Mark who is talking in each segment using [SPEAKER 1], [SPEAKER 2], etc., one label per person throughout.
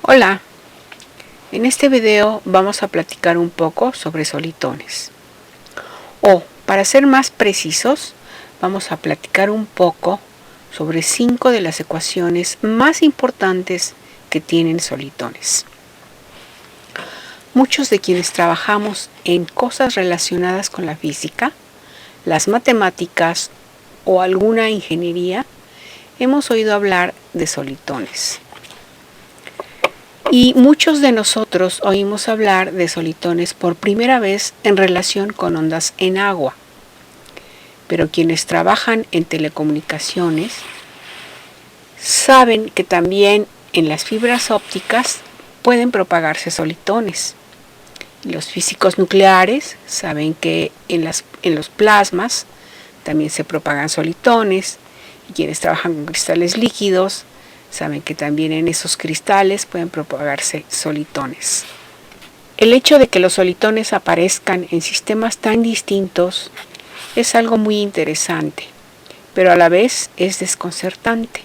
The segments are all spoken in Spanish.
[SPEAKER 1] Hola, en este video vamos a platicar un poco sobre solitones. Para ser más precisos, vamos a platicar un poco sobre 5 de las ecuaciones más importantes que tienen solitones. Muchos de quienes trabajamos en cosas relacionadas con la física, las matemáticas o alguna ingeniería, hemos oído hablar de solitones. Y muchos de nosotros oímos hablar de solitones por primera vez en relación con ondas en agua. Pero quienes trabajan en telecomunicaciones saben que también en las fibras ópticas pueden propagarse solitones. Los físicos nucleares saben que en los plasmas también se propagan solitones, y quienes trabajan con cristales líquidos saben que también en esos cristales pueden propagarse solitones. El hecho de que los solitones aparezcan en sistemas tan distintos es algo muy interesante, pero a la vez es desconcertante,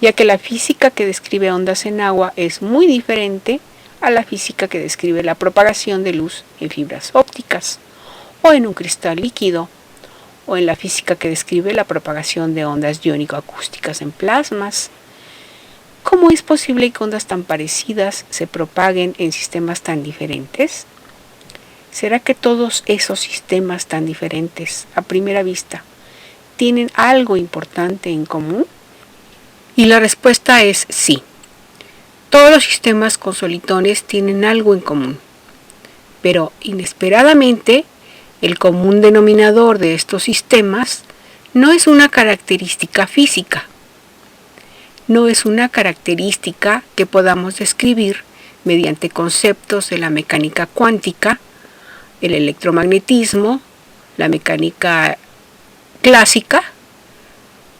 [SPEAKER 1] ya que la física que describe ondas en agua es muy diferente a la física que describe la propagación de luz en fibras ópticas, o en un cristal líquido, o en la física que describe la propagación de ondas iónico-acústicas en plasmas. ¿Cómo es posible que ondas tan parecidas se propaguen en sistemas tan diferentes? ¿Será que todos esos sistemas tan diferentes, a primera vista, tienen algo importante en común? Y la respuesta es sí. Todos los sistemas con solitones tienen algo en común, pero inesperadamente el común denominador de estos sistemas no es una característica física. No es una característica que podamos describir mediante conceptos de la mecánica cuántica, el electromagnetismo, la mecánica clásica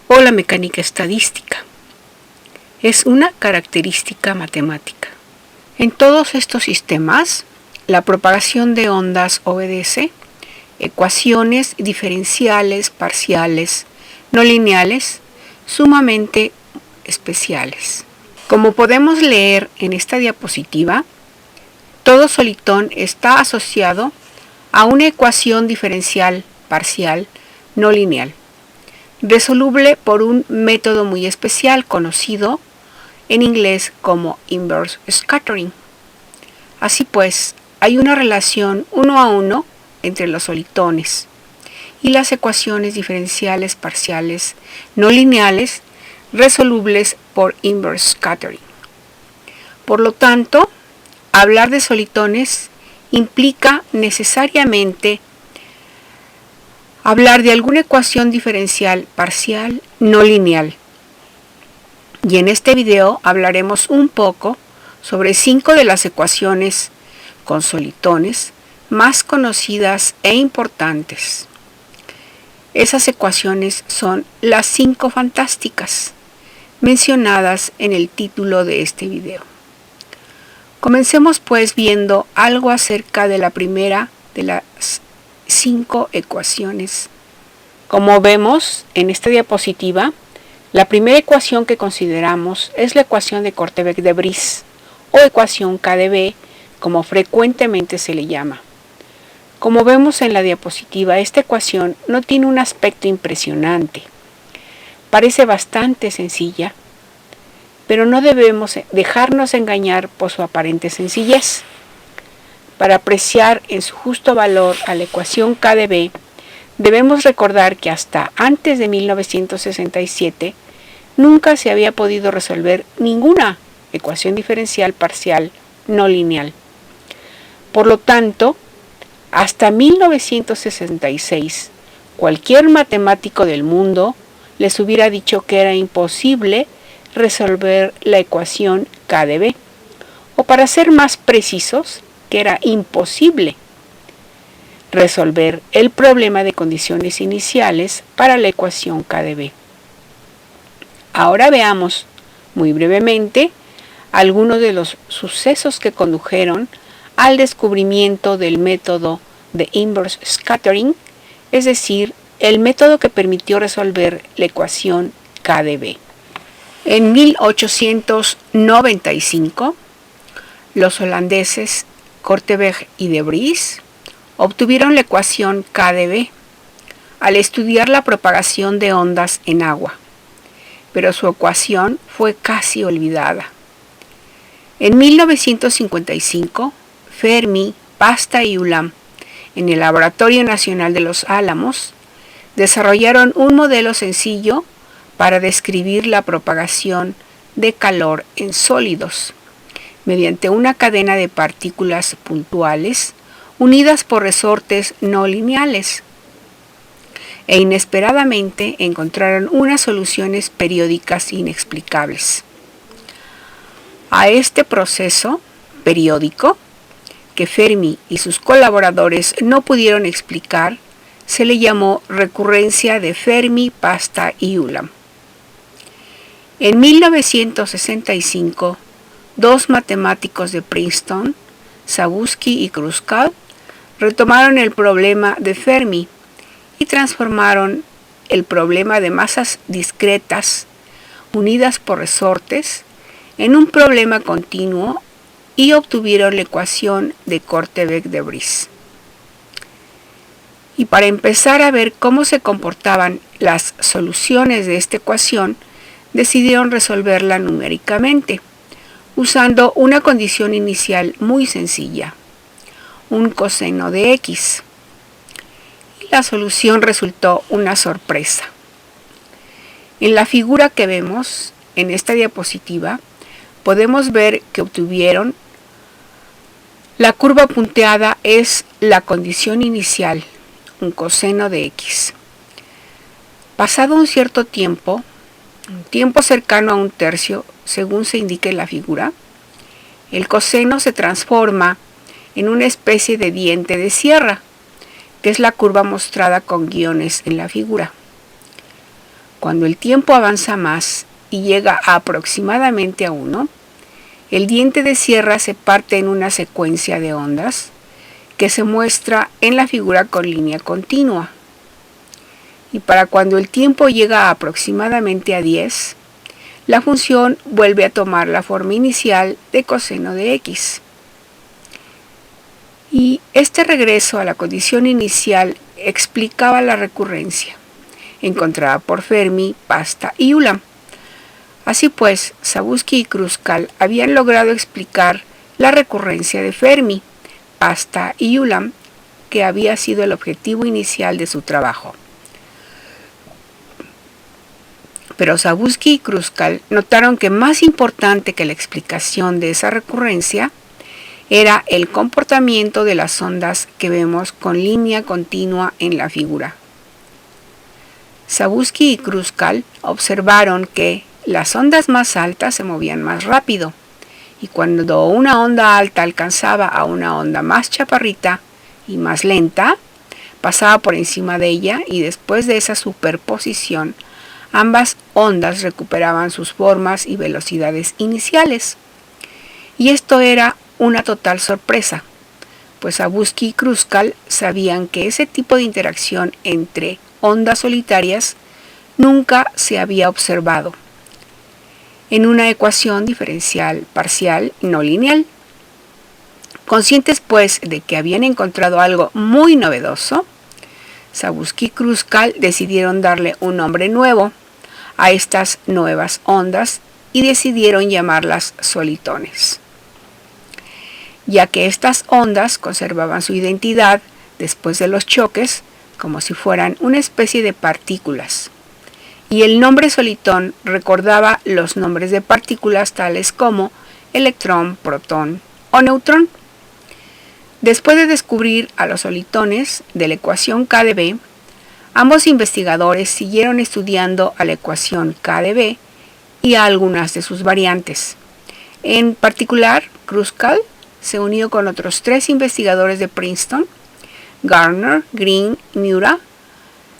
[SPEAKER 1] o la mecánica estadística. Es una característica matemática. En todos estos sistemas, la propagación de ondas obedece ecuaciones diferenciales parciales no lineales sumamente especiales. Como podemos leer en esta diapositiva, todo solitón está asociado a una ecuación diferencial parcial no lineal, resoluble por un método muy especial conocido en inglés como inverse scattering. Así pues, hay una relación 1 a 1 entre los solitones y las ecuaciones diferenciales parciales no lineales resolubles por inverse scattering. Por lo tanto, hablar de solitones implica necesariamente hablar de alguna ecuación diferencial parcial no lineal. Y en este video hablaremos un poco sobre 5 de las ecuaciones con solitones más conocidas e importantes. Esas ecuaciones son las 5 fantásticas mencionadas en el título de este video. Comencemos pues viendo algo acerca de la primera de las 5 ecuaciones. Como vemos en esta diapositiva, la primera ecuación que consideramos es la ecuación de Korteweg-de Vries, o ecuación KdV, como frecuentemente se le llama. Como vemos en la diapositiva, esta ecuación no tiene un aspecto impresionante. Parece bastante sencilla, pero no debemos dejarnos engañar por su aparente sencillez. Para apreciar en su justo valor a la ecuación KdV, debemos recordar que hasta antes de 1967 nunca se había podido resolver ninguna ecuación diferencial parcial no lineal. Por lo tanto, hasta 1966, cualquier matemático del mundo les hubiera dicho que era imposible resolver la ecuación KdV, o para ser más precisos, que era imposible resolver el problema de condiciones iniciales para la ecuación KdV. Ahora veamos muy brevemente algunos de los sucesos que condujeron al descubrimiento del método de inverse scattering, es decir, el método que permitió resolver la ecuación KdV. En 1895, los holandeses Korteweg y de Vries obtuvieron la ecuación K de B al estudiar la propagación de ondas en agua, pero su ecuación fue casi olvidada. En 1955, Fermi, Pasta y Ulam, en el Laboratorio Nacional de Los Álamos, desarrollaron un modelo sencillo para describir la propagación de calor en sólidos, mediante una cadena de partículas puntuales unidas por resortes no lineales, e inesperadamente encontraron unas soluciones periódicas inexplicables. A este proceso periódico, que Fermi y sus colaboradores no pudieron explicar, se le llamó recurrencia de Fermi, Pasta y Ulam. En 1965, dos matemáticos de Princeton, Zabusky y Kruskal, retomaron el problema de Fermi y transformaron el problema de masas discretas unidas por resortes en un problema continuo y obtuvieron la ecuación de Korteweg de Vries. Y para empezar a ver cómo se comportaban las soluciones de esta ecuación, decidieron resolverla numéricamente, usando una condición inicial muy sencilla, un coseno de x. Y la solución resultó una sorpresa. En la figura que vemos en esta diapositiva, podemos ver que obtuvieron la curva punteada es la condición inicial, un coseno de x. Pasado un cierto tiempo, un tiempo cercano a un tercio, según se indica en la figura, el coseno se transforma en una especie de diente de sierra, que es la curva mostrada con guiones en la figura. Cuando el tiempo avanza más y llega a aproximadamente a 1, el diente de sierra se parte en una secuencia de ondas que se muestra en la figura con línea continua. Y para cuando el tiempo llega a aproximadamente a 10, la función vuelve a tomar la forma inicial de coseno de x. Y este regreso a la condición inicial explicaba la recurrencia, encontrada por Fermi, Pasta y Ulam. Así pues, Zabusky y Kruskal habían logrado explicar la recurrencia de Fermi, Pasta y Ulam, que había sido el objetivo inicial de su trabajo. Pero Zabusky y Kruskal notaron que más importante que la explicación de esa recurrencia era el comportamiento de las ondas que vemos con línea continua en la figura. Zabusky y Kruskal observaron que las ondas más altas se movían más rápido, y cuando una onda alta alcanzaba a una onda más chaparrita y más lenta, pasaba por encima de ella, y después de esa superposición, ambas ondas recuperaban sus formas y velocidades iniciales. Y esto era una total sorpresa, pues Zabusky y Kruskal sabían que ese tipo de interacción entre ondas solitarias nunca se había observado en una ecuación diferencial parcial no lineal. Conscientes pues de que habían encontrado algo muy novedoso, Zabusky y Kruskal decidieron darle un nombre nuevo a estas nuevas ondas y decidieron llamarlas solitones, ya que estas ondas conservaban su identidad después de los choques como si fueran una especie de partículas. Y el nombre solitón recordaba los nombres de partículas tales como electrón, protón o neutrón. Después de descubrir a los solitones de la ecuación K de B, ambos investigadores siguieron estudiando a la ecuación K de B y a algunas de sus variantes. En particular, Kruskal se unió con otros 3 investigadores de Princeton, Gardner, Green y Miura,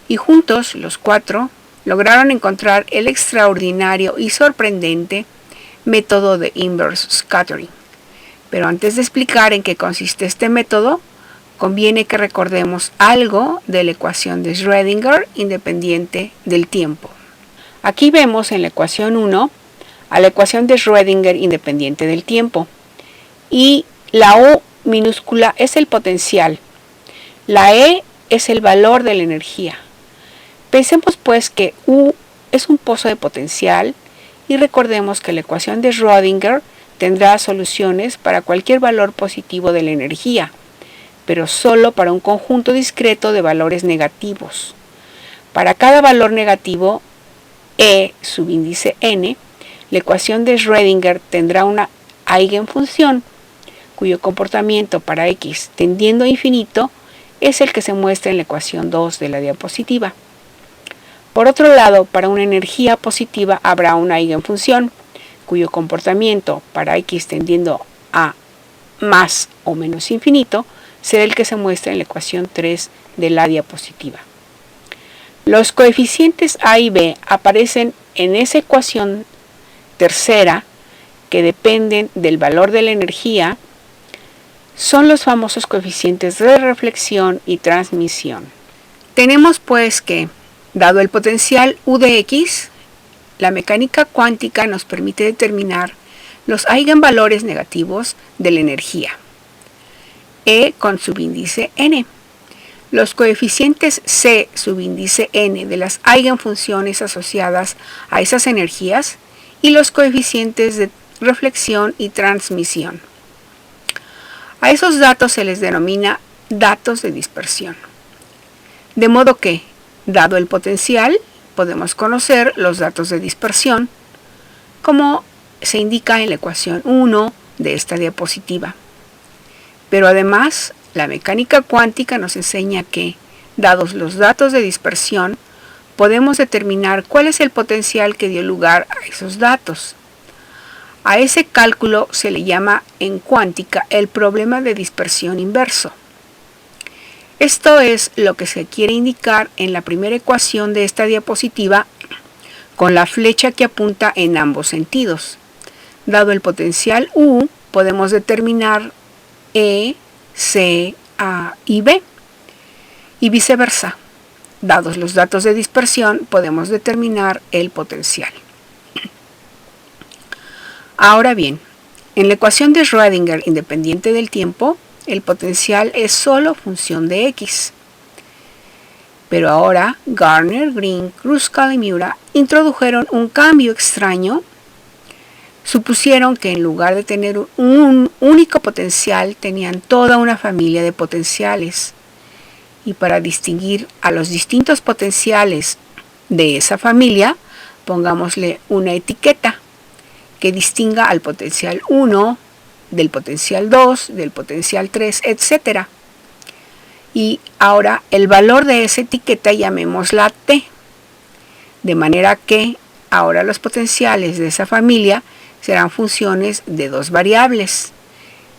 [SPEAKER 1] y juntos los 4 lograron encontrar el extraordinario y sorprendente método de inverse scattering. Pero antes de explicar en qué consiste este método, conviene que recordemos algo de la ecuación de Schrödinger independiente del tiempo. Aquí vemos en la ecuación 1 a la ecuación de Schrödinger independiente del tiempo. Y la U minúscula es el potencial. La E es el valor de la energía. Pensemos pues que U es un pozo de potencial y recordemos que la ecuación de Schrödinger tendrá soluciones para cualquier valor positivo de la energía, pero solo para un conjunto discreto de valores negativos. Para cada valor negativo, E subíndice n, la ecuación de Schrödinger tendrá una eigenfunción cuyo comportamiento para x tendiendo a infinito es el que se muestra en la ecuación 2 de la diapositiva. Por otro lado, para una energía positiva habrá una eigenfunción cuyo comportamiento para x tendiendo a más o menos infinito será el que se muestra en la ecuación 3 de la diapositiva. Los coeficientes a y b aparecen en esa ecuación tercera que dependen del valor de la energía. Son los famosos coeficientes de reflexión y transmisión. Tenemos pues que, dado el potencial U de x, la mecánica cuántica nos permite determinar los eigenvalores negativos de la energía, E con subíndice n. Los coeficientes C subíndice n de las eigenfunciones asociadas a esas energías y los coeficientes de reflexión y transmisión. A esos datos se les denomina datos de dispersión. De modo que, dado el potencial, podemos conocer los datos de dispersión, como se indica en la ecuación 1 de esta diapositiva. Pero además, la mecánica cuántica nos enseña que, dados los datos de dispersión, podemos determinar cuál es el potencial que dio lugar a esos datos. A ese cálculo se le llama en cuántica el problema de dispersión inverso. Esto es lo que se quiere indicar en la primera ecuación de esta diapositiva con la flecha que apunta en ambos sentidos. Dado el potencial U, podemos determinar E, C, A y B, y viceversa. Dados los datos de dispersión, podemos determinar el potencial. Ahora bien, en la ecuación de Schrödinger independiente del tiempo, el potencial es solo función de x. Pero ahora Gardner, Green, Kruskal y Miura introdujeron un cambio extraño. Supusieron que en lugar de tener un único potencial, tenían toda una familia de potenciales. Y para distinguir a los distintos potenciales de esa familia, pongámosle una etiqueta que distinga al potencial 1, del potencial 2, del potencial 3, etc. Y ahora el valor de esa etiqueta llamémosla T. De manera que ahora los potenciales de esa familia serán funciones de dos variables,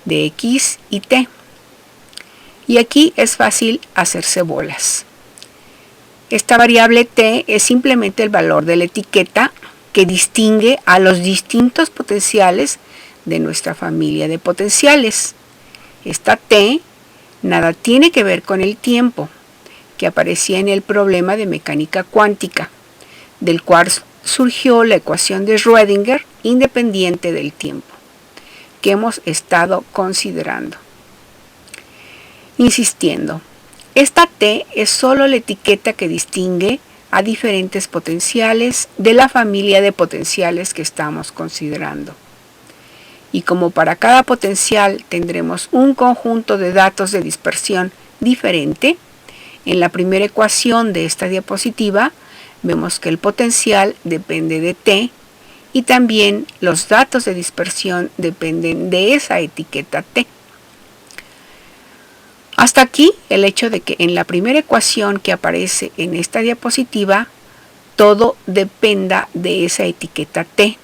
[SPEAKER 1] de x y t. Y aquí es fácil hacerse bolas. Esta variable t es simplemente el valor de la etiqueta que distingue a los distintos potenciales de nuestra familia de potenciales. Esta t nada tiene que ver con el tiempo, que aparecía en el problema de mecánica cuántica, del cual surgió la ecuación de Schrödinger independiente del tiempo, que hemos estado considerando. Insistiendo, esta T es solo la etiqueta que distingue a diferentes potenciales de la familia de potenciales que estamos considerando. Y como para cada potencial tendremos un conjunto de datos de dispersión diferente, en la primera ecuación de esta diapositiva vemos que el potencial depende de T y también los datos de dispersión dependen de esa etiqueta T. Hasta aquí el hecho de que en la primera ecuación que aparece en esta diapositiva todo dependa de esa etiqueta T.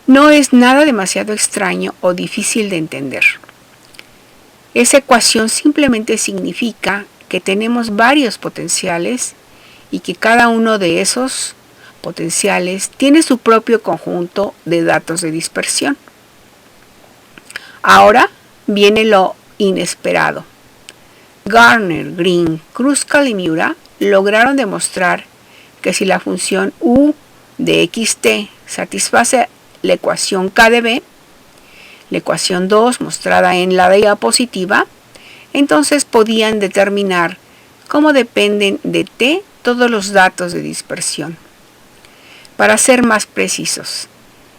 [SPEAKER 1] No es nada demasiado extraño o difícil de entender. Esa ecuación simplemente significa que tenemos varios potenciales y que cada uno de esos potenciales tiene su propio conjunto de datos de dispersión. Ahora viene lo inesperado. Gardner, Green, Kruskal y Miura lograron demostrar que si la función U de xt satisface la ecuación k de b, la ecuación 2 mostrada en la diapositiva, entonces podían determinar cómo dependen de t todos los datos de dispersión. Para ser más precisos,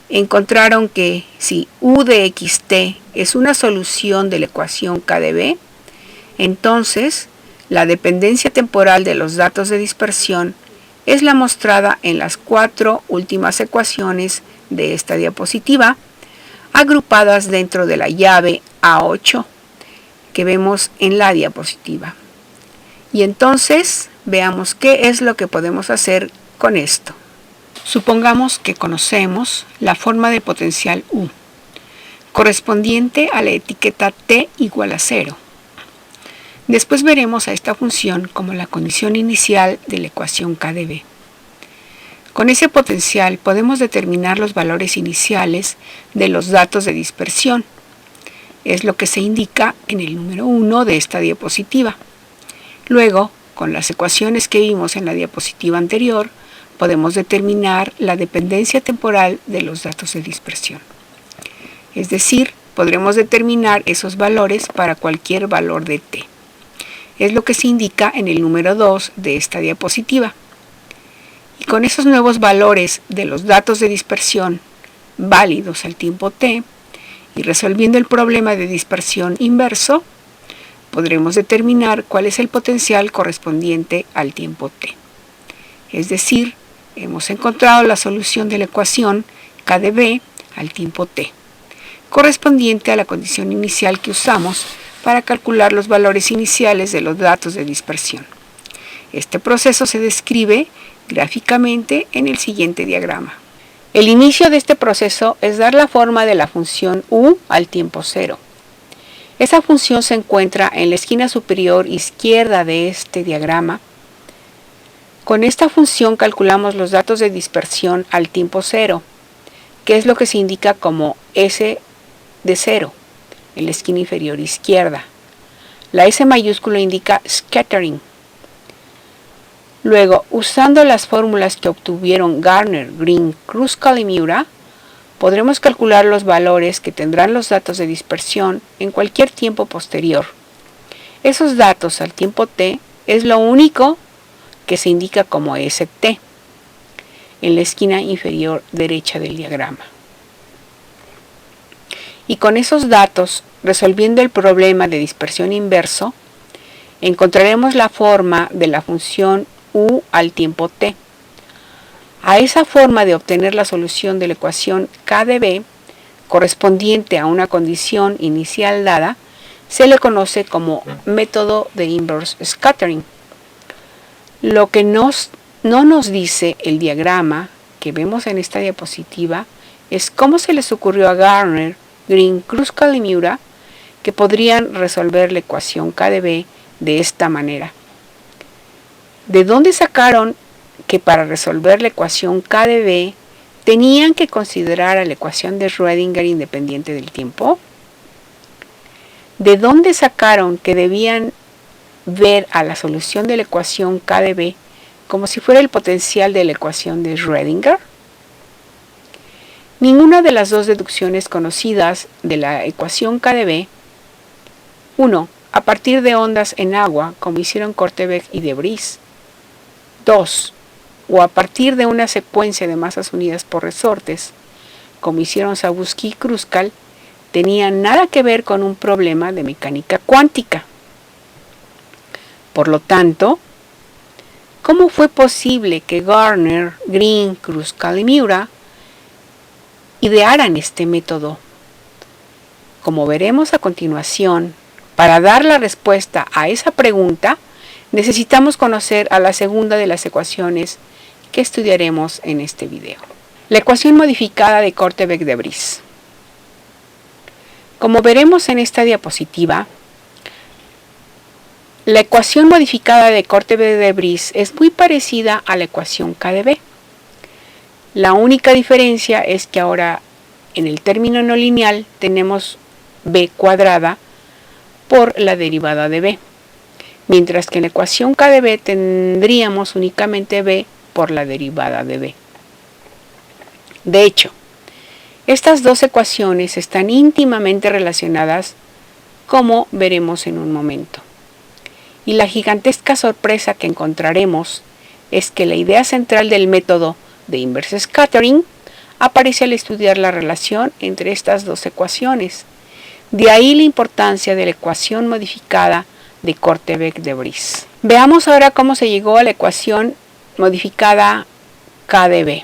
[SPEAKER 1] encontraron que si u de xt es una solución de la ecuación k de b, entonces la dependencia temporal de los datos de dispersión es la mostrada en las 4 últimas ecuaciones de esta diapositiva, agrupadas dentro de la llave A8 que vemos en la diapositiva. Y entonces veamos qué es lo que podemos hacer con esto. Supongamos que conocemos la forma de potencial U, correspondiente a la etiqueta t igual a 0. Después veremos a esta función como la condición inicial de la ecuación k de b. Con ese potencial podemos determinar los valores iniciales de los datos de dispersión. Es lo que se indica en el número 1 de esta diapositiva. Luego, con las ecuaciones que vimos en la diapositiva anterior, podemos determinar la dependencia temporal de los datos de dispersión. Es decir, podremos determinar esos valores para cualquier valor de t. Es lo que se indica en el número 2 de esta diapositiva. Y con esos nuevos valores de los datos de dispersión válidos al tiempo t, y resolviendo el problema de dispersión inverso, podremos determinar cuál es el potencial correspondiente al tiempo t. Es decir, hemos encontrado la solución de la ecuación k de b al tiempo t, correspondiente a la condición inicial que usamos para calcular los valores iniciales de los datos de dispersión. Este proceso se describe gráficamente en el siguiente diagrama. El inicio de este proceso es dar la forma de la función u al tiempo 0. Esa función se encuentra en la esquina superior izquierda de este diagrama. Con esta función calculamos los datos de dispersión al tiempo 0, que es lo que se indica como S de 0. En la esquina inferior izquierda. La S mayúscula indica scattering. Luego, usando las fórmulas que obtuvieron Garner, Green, Kruskal y Miura, podremos calcular los valores que tendrán los datos de dispersión en cualquier tiempo posterior. Esos datos al tiempo t es lo único que se indica como ST en la esquina inferior derecha del diagrama. Y con esos datos, resolviendo el problema de dispersión inverso, encontraremos la forma de la función u al tiempo t. A esa forma de obtener la solución de la ecuación k de b, correspondiente a una condición inicial dada, se le conoce como método de inverse scattering. Lo que no nos dice el diagrama que vemos en esta diapositiva es cómo se les ocurrió a Garner, Green, Kruskal y Miura que podrían resolver la ecuación k de b de esta manera. ¿De dónde sacaron que para resolver la ecuación k de b tenían que considerar a la ecuación de Schrödinger independiente del tiempo? ¿De dónde sacaron que debían ver a la solución de la ecuación k de b como si fuera el potencial de la ecuación de Schrödinger? Ninguna de las dos deducciones conocidas de la ecuación k de b, 1. A partir de ondas en agua, como hicieron Korteweg y de Vries. 2. O a partir de una secuencia de masas unidas por resortes, como hicieron Sabuski y Kruskal, tenían nada que ver con un problema de mecánica cuántica. Por lo tanto, ¿cómo fue posible que Garner, Green, Kruskal y Miura idearan este método? Como veremos a continuación, para dar la respuesta a esa pregunta, necesitamos conocer a la segunda de las ecuaciones que estudiaremos en este video. La ecuación modificada de Korteweg de Vries. Como veremos en esta diapositiva, la ecuación modificada de Korteweg de Vries es muy parecida a la ecuación k de b. La única diferencia es que ahora en el término no lineal tenemos b cuadrada por la derivada de b, mientras que en la ecuación k de b tendríamos únicamente b por la derivada de b. De hecho, estas dos ecuaciones están íntimamente relacionadas, como veremos en un momento. Y la gigantesca sorpresa que encontraremos es que la idea central del método de inverse scattering aparece al estudiar la relación entre estas dos ecuaciones. De ahí la importancia de la ecuación modificada de Korteweg-de-Vries. Veamos ahora cómo se llegó a la ecuación modificada KdV.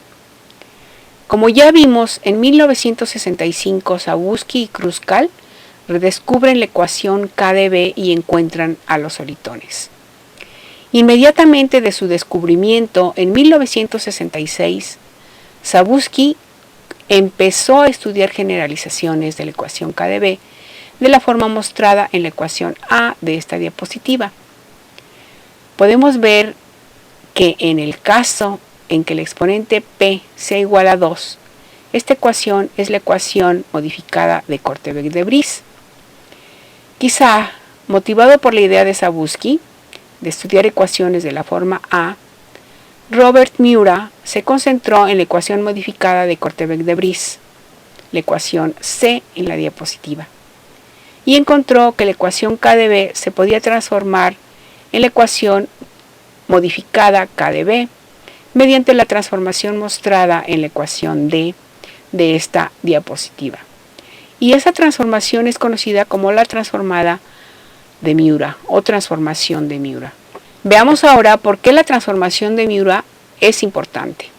[SPEAKER 1] Como ya vimos, en 1965 Zabusky y Kruskal redescubren la ecuación KdV y encuentran a los solitones. Inmediatamente de su descubrimiento, en 1966, Zabusky empezó a estudiar generalizaciones de la ecuación KdV de la forma mostrada en la ecuación A de esta diapositiva. Podemos ver que en el caso en que el exponente P sea igual a 2, esta ecuación es la ecuación modificada de Korteweg-de-Vries. Quizá, motivado por la idea de Zabusky de estudiar ecuaciones de la forma A, Robert Miura se concentró en la ecuación modificada de Korteweg-de-Vries, la ecuación C en la diapositiva, y encontró que la ecuación KdV se podía transformar en la ecuación modificada KdV mediante la transformación mostrada en la ecuación D de esta diapositiva. Y esa transformación es conocida como la transformada de Miura o transformación de Miura. Veamos ahora por qué la transformación de Miura es importante.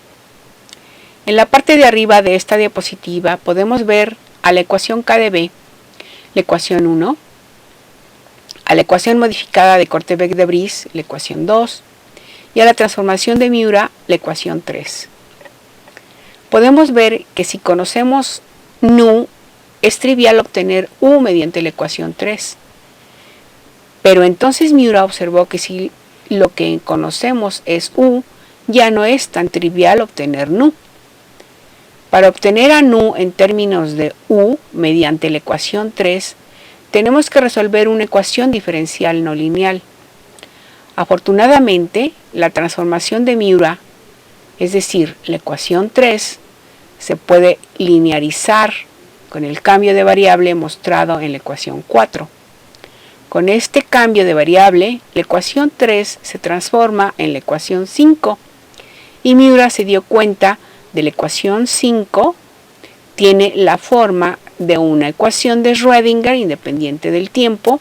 [SPEAKER 1] En la parte de arriba de esta diapositiva podemos ver a la ecuación KdV, la ecuación 1, a la ecuación modificada de Korteweg-de-Vries, la ecuación 2, y a la transformación de Miura, la ecuación 3. Podemos ver que si conocemos nu, es trivial obtener u mediante la ecuación 3. Pero entonces Miura observó que si lo que conocemos es u, ya no es tan trivial obtener nu. Para obtener a nu en términos de u mediante la ecuación 3, tenemos que resolver una ecuación diferencial no lineal. Afortunadamente, la transformación de Miura, es decir, la ecuación 3, se puede linearizar con el cambio de variable mostrado en la ecuación 4. Con este cambio de variable, la ecuación 3 se transforma en la ecuación 5 y Miura se dio cuenta de la ecuación 5 tiene la forma de una ecuación de Schrödinger independiente del tiempo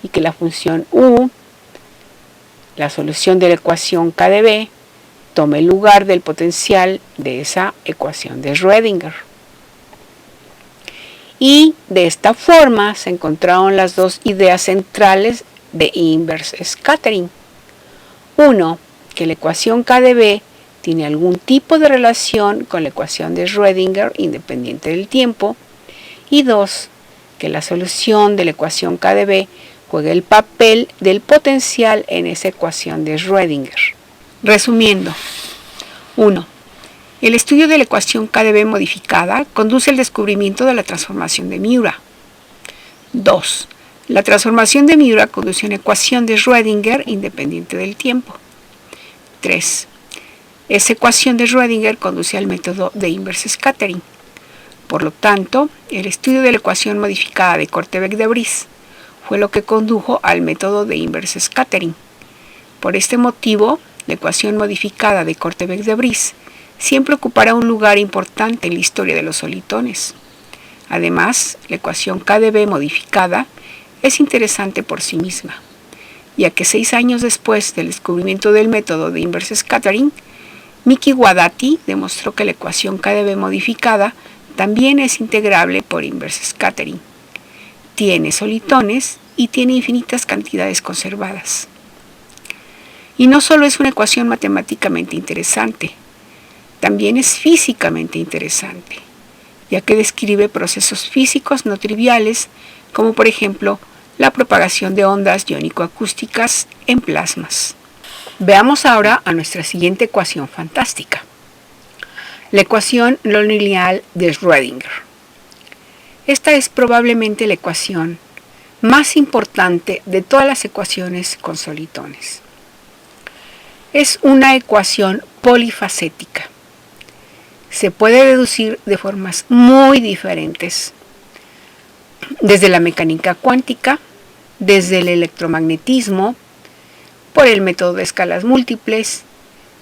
[SPEAKER 1] y que la función u, la solución de la ecuación KdV, toma el lugar del potencial de esa ecuación de Schrödinger. Y de esta forma se encontraron las dos ideas centrales de inverse scattering. Uno, que la ecuación KdV tiene algún tipo de relación con la ecuación de Schrödinger independiente del tiempo. Y dos, que la solución de la ecuación KdV juega el papel del potencial en esa ecuación de Schrödinger. Resumiendo, 1. El estudio de la ecuación KdV modificada conduce al descubrimiento de la transformación de Miura. 2. La transformación de Miura conduce a una ecuación de Schrödinger independiente del tiempo. 3. Esa ecuación de Schrödinger conduce al método de inverse scattering. Por lo tanto, el estudio de la ecuación modificada de Korteweg-de-Vries fue lo que condujo al método de inverse scattering. Por este motivo, la ecuación modificada de Korteweg-de-Vries siempre ocupará un lugar importante en la historia de los solitones. Además, la ecuación KdV modificada es interesante por sí misma, ya que 6 años después del descubrimiento del método de inverse scattering, Miki Wadati demostró que la ecuación KdV modificada también es integrable por inverse scattering. Tiene solitones y tiene infinitas cantidades conservadas. Y no solo es una ecuación matemáticamente interesante, también es físicamente interesante, ya que describe procesos físicos no triviales, como por ejemplo la propagación de ondas iónico-acústicas en plasmas. Veamos ahora a nuestra siguiente ecuación fantástica, la ecuación no lineal de Schrödinger. Esta es probablemente la ecuación más importante de todas las ecuaciones con solitones. Es una ecuación polifacética. se puede deducir de formas muy diferentes, desde la mecánica cuántica, desde el electromagnetismo, por el método de escalas múltiples,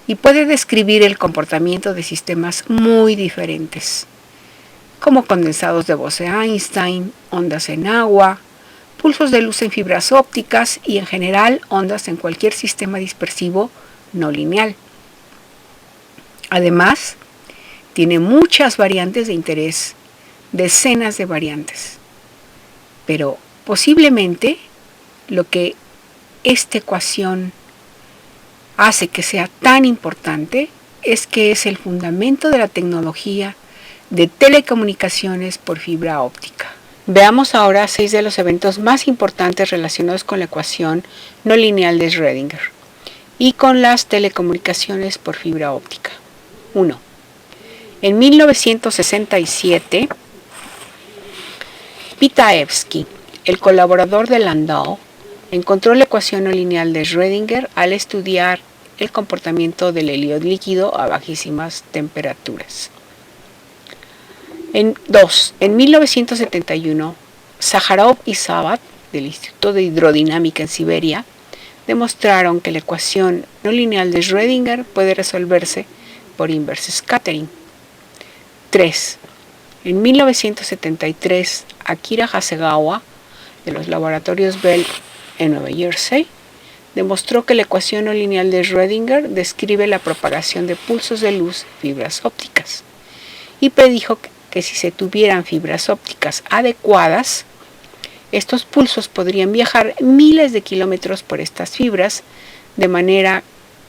[SPEAKER 1] y puede describir el comportamiento de sistemas muy diferentes, como condensados de Bose-Einstein, ondas en agua, pulsos de luz en fibras ópticas y en general ondas en cualquier sistema dispersivo no lineal. Además, tiene muchas variantes de interés, decenas de variantes. Pero posiblemente lo que esta ecuación hace que sea tan importante es que es el fundamento de la tecnología de telecomunicaciones por fibra óptica. Veamos ahora 6 de los eventos más importantes relacionados con la ecuación no lineal de Schrödinger y con las telecomunicaciones por fibra óptica. 1. En 1967, Pitaevsky, el colaborador de Landau, encontró la ecuación no lineal de Schrödinger al estudiar el comportamiento del helio líquido a bajísimas temperaturas. 2. En 1971, Sakharov y Sabat, del Instituto de Hidrodinámica en Siberia, demostraron que la ecuación no lineal de Schrödinger puede resolverse por inverse scattering. 3. En 1973, Akira Hasegawa, de los laboratorios Bell en Nueva Jersey, demostró que la ecuación no lineal de Schrödinger describe la propagación de pulsos de luz en fibras ópticas y predijo que si se tuvieran fibras ópticas adecuadas, estos pulsos podrían viajar miles de kilómetros por estas fibras, de manera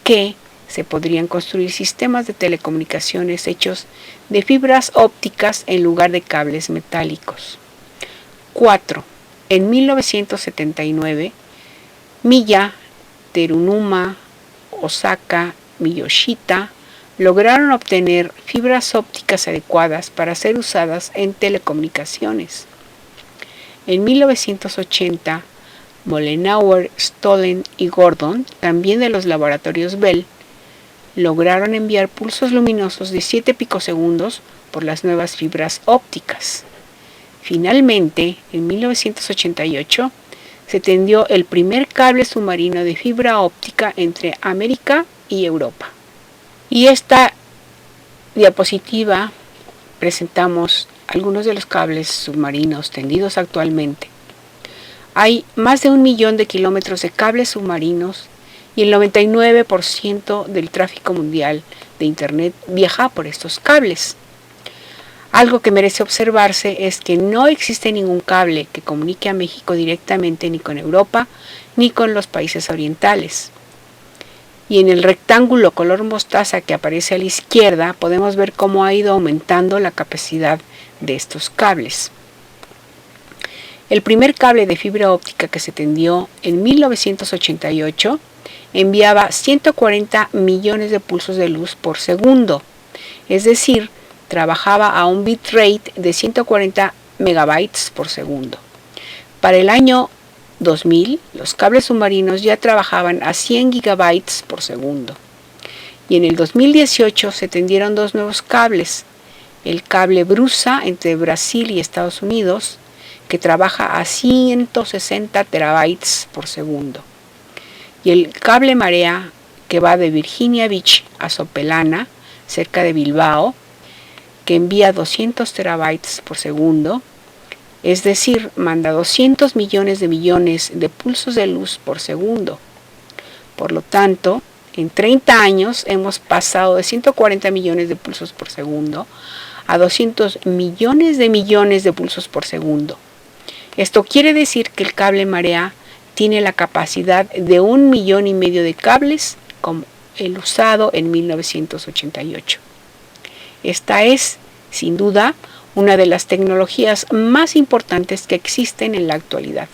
[SPEAKER 1] que se podrían construir sistemas de telecomunicaciones hechos de fibras ópticas en lugar de cables metálicos. 4. En 1979, Miya, Terunuma, Osaka, Miyoshita lograron obtener fibras ópticas adecuadas para ser usadas en telecomunicaciones. En 1980, Mollenauer, Stollen y Gordon, también de los laboratorios Bell, lograron enviar pulsos luminosos de 7 picosegundos por las nuevas fibras ópticas. Finalmente, en 1988, se tendió el primer cable submarino de fibra óptica entre América y Europa. Y esta diapositiva presentamos algunos de los cables submarinos tendidos actualmente. Hay más de 1 millón de kilómetros de cables submarinos y el 99% del tráfico mundial de Internet viaja por estos cables. Algo que merece observarse es que no existe ningún cable que comunique a México directamente ni con Europa ni con los países orientales. Y en el rectángulo color mostaza que aparece a la izquierda podemos ver cómo ha ido aumentando la capacidad de estos cables. El primer cable de fibra óptica que se tendió en 1988 enviaba 140 millones de pulsos de luz por segundo, es decir, trabajaba a un bitrate de 140 megabytes por segundo. Para el año 2000, los cables submarinos ya trabajaban a 100 gigabytes por segundo. Y en el 2018 se tendieron 2 nuevos cables. El cable Brusa entre Brasil y Estados Unidos, que trabaja a 160 terabytes por segundo. Y el cable Marea, que va de Virginia Beach a Sopelana, cerca de Bilbao, que envía 200 terabytes por segundo, es decir, manda 200 millones de pulsos de luz por segundo. Por lo tanto, en 30 años hemos pasado de 140 millones de pulsos por segundo a 200 millones de pulsos por segundo. Esto quiere decir que el cable Marea tiene la capacidad de 1,5 millones de cables como el usado en 1988. Esta es, sin duda, una de las tecnologías más importantes que existen en la actualidad.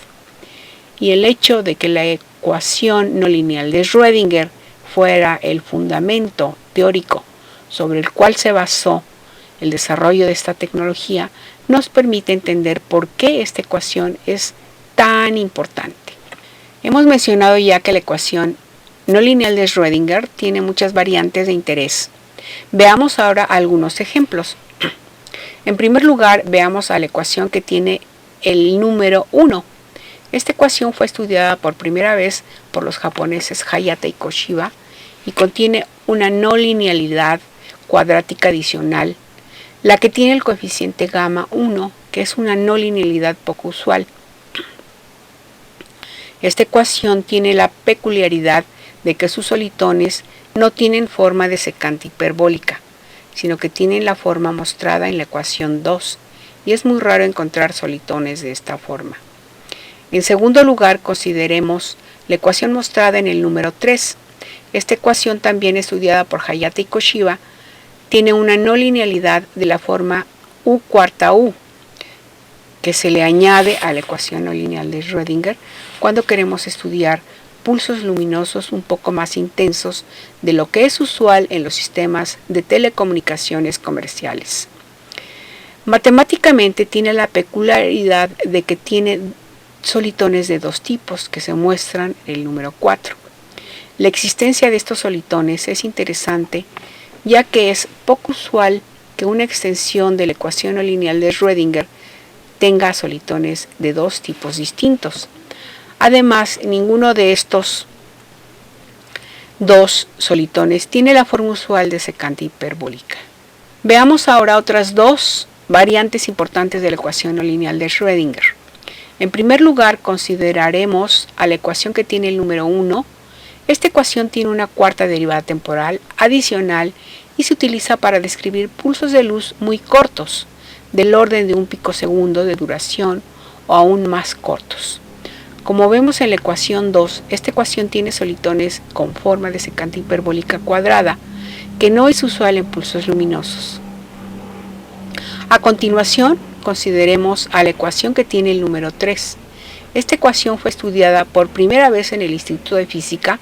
[SPEAKER 1] Y el hecho de que la ecuación no lineal de Schrödinger fuera el fundamento teórico sobre el cual se basó el desarrollo de esta tecnología nos permite entender por qué esta ecuación es tan importante. Hemos mencionado ya que la ecuación no lineal de Schrödinger tiene muchas variantes de interés, Veamos ahora algunos ejemplos. En primer lugar, veamos a la ecuación que tiene el número 1. Esta ecuación fue estudiada por primera vez por los japoneses Hayata y Koshiba y contiene una no linealidad cuadrática adicional, la que tiene el coeficiente gamma 1, que es una no linealidad poco usual. Esta ecuación tiene la peculiaridad de que sus solitones no tienen forma de secante hiperbólica, sino que tienen la forma mostrada en la ecuación 2, y es muy raro encontrar solitones de esta forma. En segundo lugar, consideremos la ecuación mostrada en el número 3. Esta ecuación, también estudiada por Hayata y Koshiba, tiene una no linealidad de la forma U cuarta U, que se le añade a la ecuación no lineal de Schrödinger cuando queremos estudiar pulsos luminosos un poco más intensos de lo que es usual en los sistemas de telecomunicaciones comerciales. Matemáticamente tiene la peculiaridad de que tiene solitones de dos tipos que se muestran en el número 4. La existencia de estos solitones es interesante ya que es poco usual que una extensión de la ecuación no lineal de Schrödinger tenga solitones de dos tipos distintos. Además, ninguno de estos dos solitones tiene la forma usual de secante hiperbólica. Veamos ahora otras dos variantes importantes de la ecuación no lineal de Schrödinger. En primer lugar, consideraremos a la ecuación que tiene el número 1. Esta ecuación tiene una cuarta derivada temporal adicional y se utiliza para describir pulsos de luz muy cortos, del orden de un picosegundo de duración o aún más cortos. Como vemos en la ecuación 2, esta ecuación tiene solitones con forma de secante hiperbólica cuadrada, que no es usual en pulsos luminosos. A continuación, consideremos a la ecuación que tiene el número 3. Esta ecuación fue estudiada por primera vez en el Instituto de Física.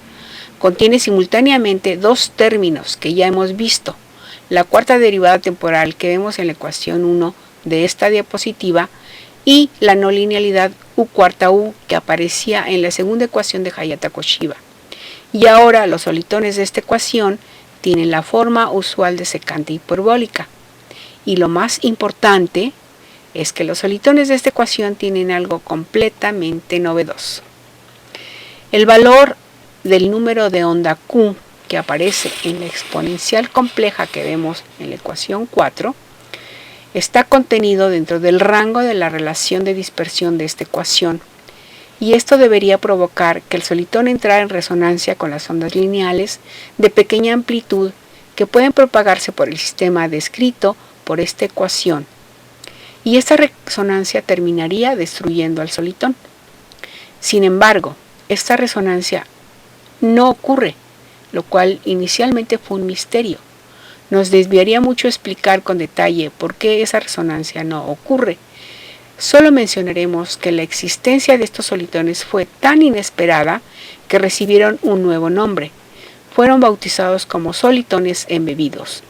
[SPEAKER 1] Contiene simultáneamente dos términos que ya hemos visto, la cuarta derivada temporal que vemos en la ecuación 1 de esta diapositiva y la no linealidad U cuarta U que aparecía en la segunda ecuación de Hayata Koshiba. Y ahora los solitones de esta ecuación tienen la forma usual de secante hiperbólica. Y lo más importante es que los solitones de esta ecuación tienen algo completamente novedoso. El valor del número de onda Q que aparece en la exponencial compleja que vemos en la ecuación 4 está contenido dentro del rango de la relación de dispersión de esta ecuación, y esto debería provocar que el solitón entrara en resonancia con las ondas lineales de pequeña amplitud que pueden propagarse por el sistema descrito por esta ecuación, y esta resonancia terminaría destruyendo al solitón. Sin embargo, esta resonancia no ocurre, lo cual inicialmente fue un misterio. Nos desviaría mucho explicar con detalle por qué esa resonancia no ocurre. Solo mencionaremos que la existencia de estos solitones fue tan inesperada que recibieron un nuevo nombre. Fueron bautizados como solitones embebidos.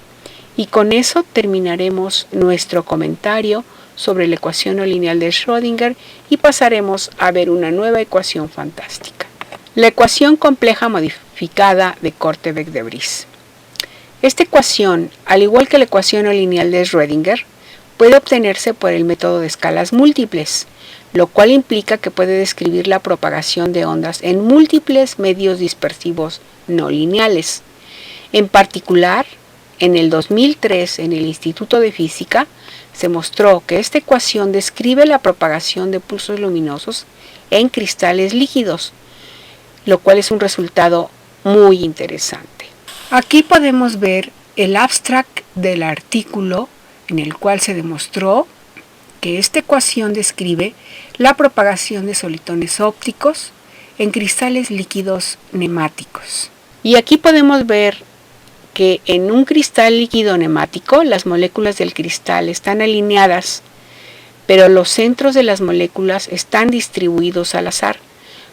[SPEAKER 1] Y con eso terminaremos nuestro comentario sobre la ecuación no lineal de Schrödinger y pasaremos a ver una nueva ecuación fantástica. La ecuación compleja modificada de Korteweg-de-Vries. Esta ecuación, al igual que la ecuación no lineal de Schrödinger, puede obtenerse por el método de escalas múltiples, lo cual implica que puede describir la propagación de ondas en múltiples medios dispersivos no lineales. En particular, en el 2003, en el Instituto de Física, se mostró que esta ecuación describe la propagación de pulsos luminosos en cristales líquidos, lo cual es un resultado muy interesante. Aquí podemos ver el abstract del artículo en el cual se demostró que esta ecuación describe la propagación de solitones ópticos en cristales líquidos nemáticos. Y aquí podemos ver que en un cristal líquido nemático las moléculas del cristal están alineadas, pero los centros de las moléculas están distribuidos al azar,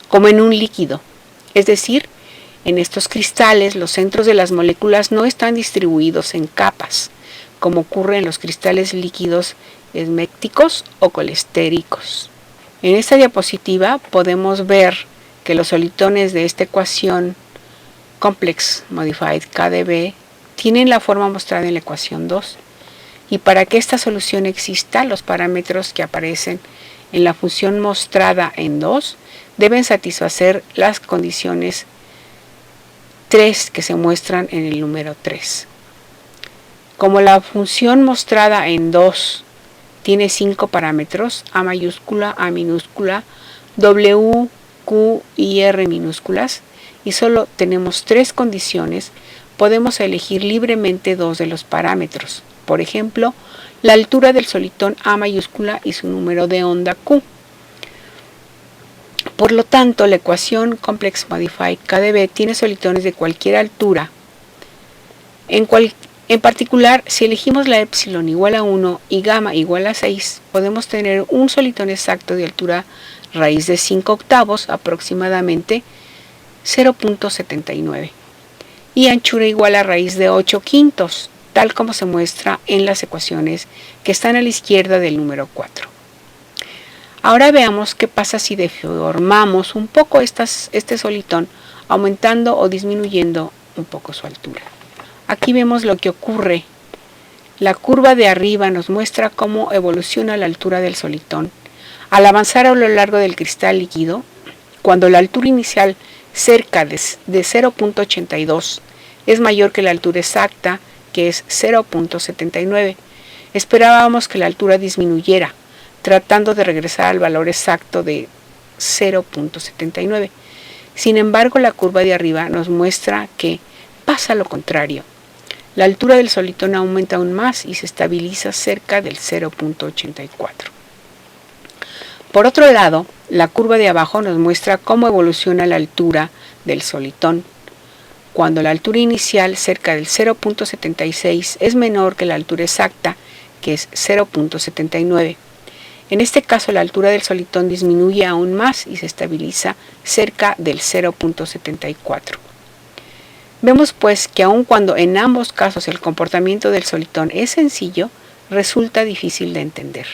[SPEAKER 1] como en un líquido. Es decir, en estos cristales los centros de las moléculas no están distribuidos en capas, como ocurre en los cristales líquidos esméticos o colestéricos. En esta diapositiva podemos ver que los solitones de esta ecuación Complex Modified KdV tienen la forma mostrada en la ecuación 2. Y para que esta solución exista, los parámetros que aparecen en la función mostrada en 2 deben satisfacer las condiciones 3 que se muestran en el número 3. Como la función mostrada en 2 tiene 5 parámetros, A mayúscula, A minúscula, W, Q y R minúsculas, y solo tenemos 3 condiciones, podemos elegir libremente 2 de los parámetros. Por ejemplo, la altura del solitón A mayúscula y su número de onda Q. Por lo tanto, la ecuación Complex Modified KdB tiene solitones de cualquier altura. En particular, si elegimos la epsilon igual a 1 y gamma igual a 6, podemos tener un solitón exacto de altura raíz de 5 octavos, aproximadamente 0.79, y anchura igual a raíz de 8 quintos, tal como se muestra en las ecuaciones que están a la izquierda del número 4. Ahora veamos qué pasa si deformamos un poco este solitón, aumentando o disminuyendo un poco su altura. Aquí vemos lo que ocurre. La curva de arriba nos muestra cómo evoluciona la altura del solitón. Al avanzar a lo largo del cristal líquido, cuando la altura inicial cerca de 0.82 es mayor que la altura exacta, que es 0.79, esperábamos que la altura disminuyera, tratando de regresar al valor exacto de 0.79. Sin embargo, la curva de arriba nos muestra que pasa lo contrario. La altura del solitón aumenta aún más y se estabiliza cerca del 0.84. Por otro lado, la curva de abajo nos muestra cómo evoluciona la altura del solitón. Cuando la altura inicial cerca del 0.76 es menor que la altura exacta, que es 0.79. En este caso, la altura del solitón disminuye aún más y se estabiliza cerca del 0.74. Vemos pues que aun cuando en ambos casos el comportamiento del solitón es sencillo, resulta difícil de entender.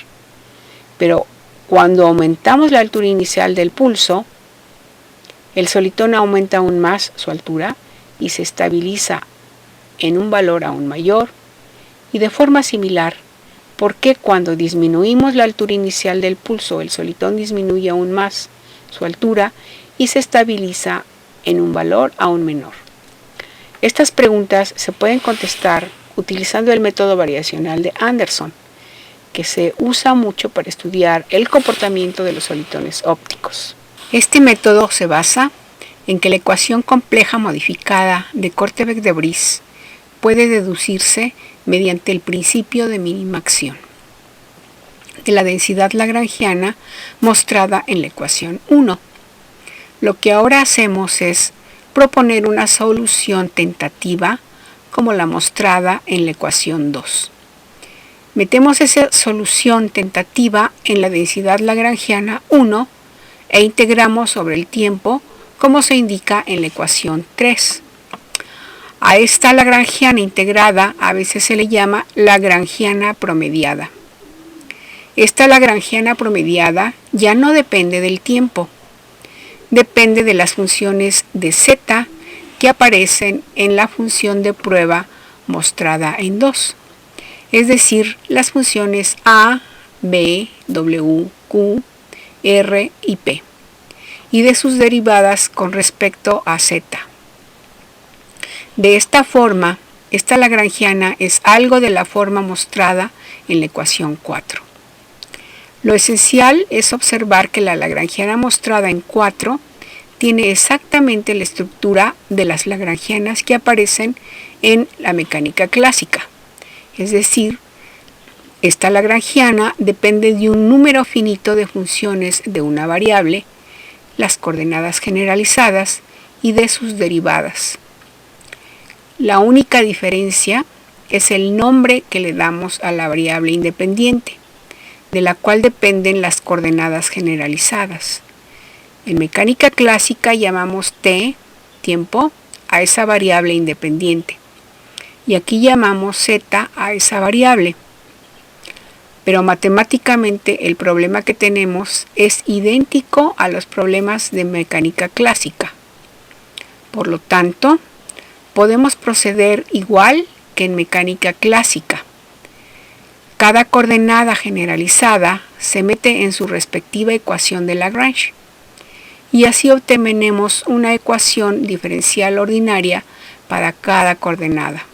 [SPEAKER 1] Pero cuando aumentamos la altura inicial del pulso, el solitón aumenta aún más su altura y se estabiliza en un valor aún mayor, y de forma similar, ¿por qué cuando disminuimos la altura inicial del pulso el solitón disminuye aún más su altura y se estabiliza en un valor aún menor? Estas preguntas se pueden contestar utilizando el método variacional de Anderson, que se usa mucho para estudiar el comportamiento de los solitones ópticos. Este método se basa en que la ecuación compleja modificada de Korteweg-de-Vries puede deducirse mediante el principio de mínima acción de la densidad lagrangiana mostrada en la ecuación 1. Lo que ahora hacemos es proponer una solución tentativa como la mostrada en la ecuación 2. Metemos esa solución tentativa en la densidad lagrangiana 1 e integramos sobre el tiempo como se indica en la ecuación 3. A esta lagrangiana integrada a veces se le llama lagrangiana promediada. Esta lagrangiana promediada ya no depende del tiempo, depende de las funciones de z que aparecen en la función de prueba mostrada en 2, es decir, las funciones a, b, w, q, r y p, y de sus derivadas con respecto a z. De esta forma, esta lagrangiana es algo de la forma mostrada en la ecuación 4. Lo esencial es observar que la lagrangiana mostrada en 4 tiene exactamente la estructura de las lagrangianas que aparecen en la mecánica clásica. Es decir, esta lagrangiana depende de un número finito de funciones de una variable, las coordenadas generalizadas y de sus derivadas. La única diferencia es el nombre que le damos a la variable independiente, de la cual dependen las coordenadas generalizadas. En mecánica clásica llamamos t, tiempo, a esa variable independiente, y aquí llamamos z a esa variable. Pero matemáticamente el problema que tenemos es idéntico a los problemas de mecánica clásica. Por lo tanto, podemos proceder igual que en mecánica clásica. Cada coordenada generalizada se mete en su respectiva ecuación de Lagrange y así obtenemos una ecuación diferencial ordinaria para cada coordenada.